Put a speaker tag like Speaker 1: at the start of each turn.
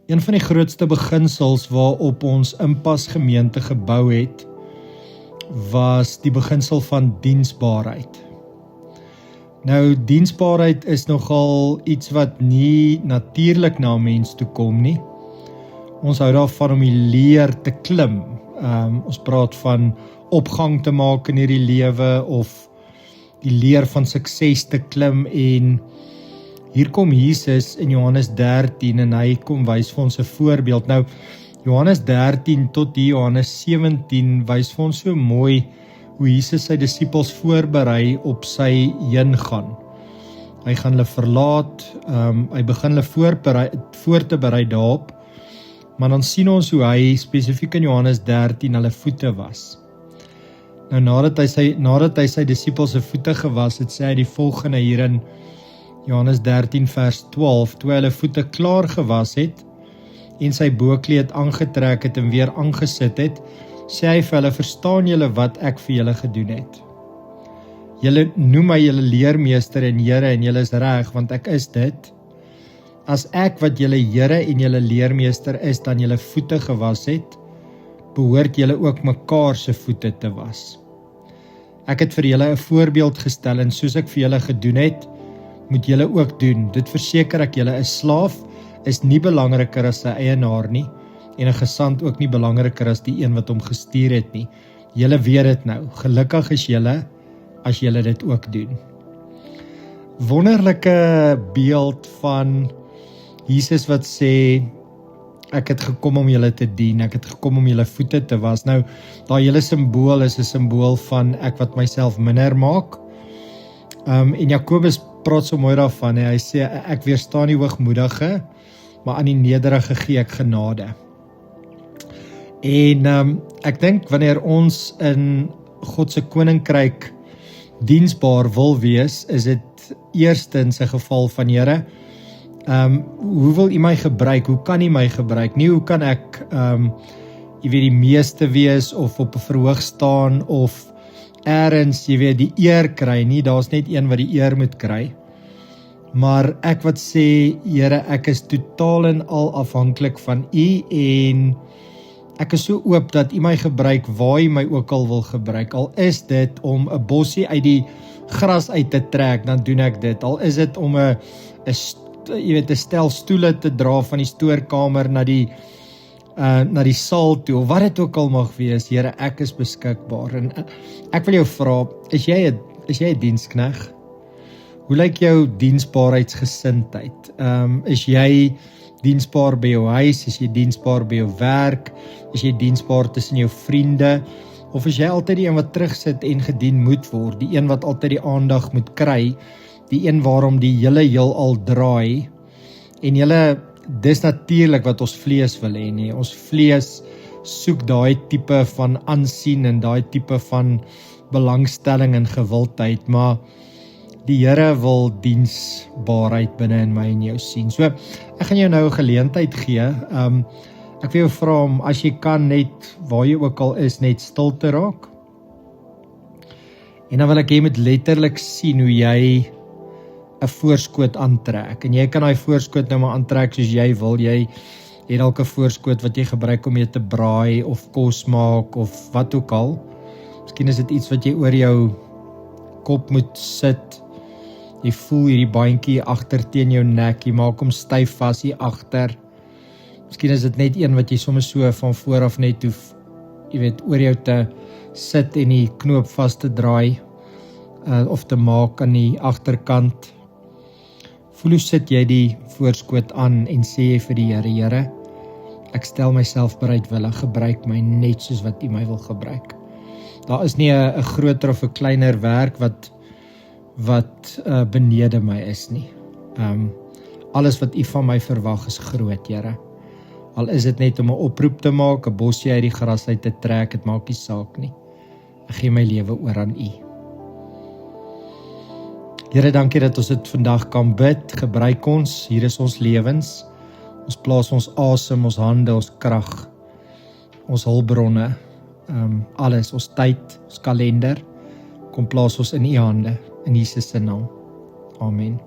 Speaker 1: Een van die grootste beginsels waarop ons Impas gemeente gebou het, was die beginsel van diensbaarheid. Nou, diensbaarheid is nogal iets wat nie natuurlijk na mens toe kom nie. Ons hou daarvan om die leer te klim. Ons praat van opgang te maak in hierdie lewe of die leer van sukses te klim, en hier kom Jesus in Johannes 13 en hy kom wys vir ons 'n voorbeeld. Nou, Johannes 13 tot die Johannes 17 wys vir ons so mooi hoe Jesus sy disippels voorberei op sy heengaan. Hy gaan hulle verlaat, hy begin hulle voor te berei daarop, maar dan sien ons hoe hy spesifiek in Johannes 13 hulle voete was. Nou nadat hy sy disippels se voete gewas het, sê hy die volgende hier in Johannes 13 vers 12, toe hy hulle voete klaar gewas het, en sy boekleed aangetrek het en weer aangesit het, sê hy vir hulle, verstaan julle wat ek vir julle gedoen het? Julle noem my julle leermeester en Here, en julle is reg, want ek is dit. As ek wat julle Here en julle leermeester is, dan julle voete gewas het, behoort julle ook mekaar se voete te was. Ek het vir julle 'n voorbeeld gestel, en soos ek vir julle gedoen het, moet julle ook doen. Dit verseker ek julle, 'n slaaf is nie belangriker as sy eienaar nie, en 'n gesant ook nie belangriker as die een wat hom gestuur het nie. Julle weet dit nou, gelukkig is julle, as julle dit ook doen. Wonderlike beeld van Jesus wat sê, ek het gekom om julle te dien, ek het gekom om julle voete te was. Nou, daai hele simbool is 'n simbool van ek wat myself minder maak. En Jakobus praat so mooi daarvan, hy sê, ek weerstaan die hoogmoedige, maar aan die nederige gee ek genade. En ek dink wanneer ons in God se koninkryk diensbaar wil wees, is dit eerstens 'n geval van Here, hoe wil U my gebruik? Hoe kan U my gebruik? Nie hoe kan ek die meeste wees of op 'n verhoog staan of eerens die eer kry nie. Daar's net een wat die eer moet kry. Maar ek wat sê, Here, ek is totaal en al afhanklik van U, en ek is so oop dat U my gebruik waar U my ook al wil gebruik. Al is dit om 'n bossie uit die gras uit te trek, dan doen ek dit. Al is dit om 'n stel stoele te dra van die stoorkamer na die saal toe, of wat dit ook al mag wees. Here, ek is beskikbaar. En ek wil jou vra, is jy 'n dienskneg? Hoe lyk jou diensbaarheidsgesindheid? Is jy diensbaar by jou huis? Is jy diensbaar by jou werk? Is jy diensbaar tussen jou vriende? Of is jy altyd die een wat terugsit en gedien moet word? Die een wat altyd die aandag moet kry? Die een waarom die hele heelal draai? En dis natuurlik wat ons vlees wil hê, nie? Ons vlees soek daai tipe van aansien en daai tipe van belangstelling en gewildheid, maar die Here wil diensbaarheid binne in my en jou sien. So, ek gaan jou nou 'n geleentheid gee. Ek wil jou vra om, as jy kan, net waar jy ook al is, net stil te raak. En dan wil ek jy moet letterlik sien hoe jy 'n voorskoot aantrek. En jy kan daai voorskoot nou maar aantrek soos jy wil. Jy het dalk 'n voorskoot wat jy gebruik om mee te braai of kos maak of wat ook al. Miskien is dit iets wat jy oor jou kop moet sit. Jy voel hierdie bandjie agter teen jou nek, jy maak hom styf vas hier agter. Miskien is dit net een wat jy sommer so van voor af net hoef, oor jou te sit en die knoop vas te draai, of te maak aan die agterkant. Voel hoe sit jy die voorskoot aan en sê jy vir die Here, Here, ek stel myself bereidwillig, gebruik my net soos wat U my wil gebruik. Daar is nie 'n groter of 'n kleiner werk wat benede my is nie. Alles wat U van my verwag is groot, Here. Al is dit net om 'n oproep te maak, 'n bossie uit die gras uit te trek, dit maak nie saak nie. Ek gee my lewe oor aan U. Here, dankie dat ons dit vandag kan bid. Gebruik ons, hier is ons lewens. Ons plaas ons asem, ons hande, ons krag, ons hulpbronne, alles, ons tyd, ons kalender, kom plaas ons in U hande, in Jesus se naam. Amen.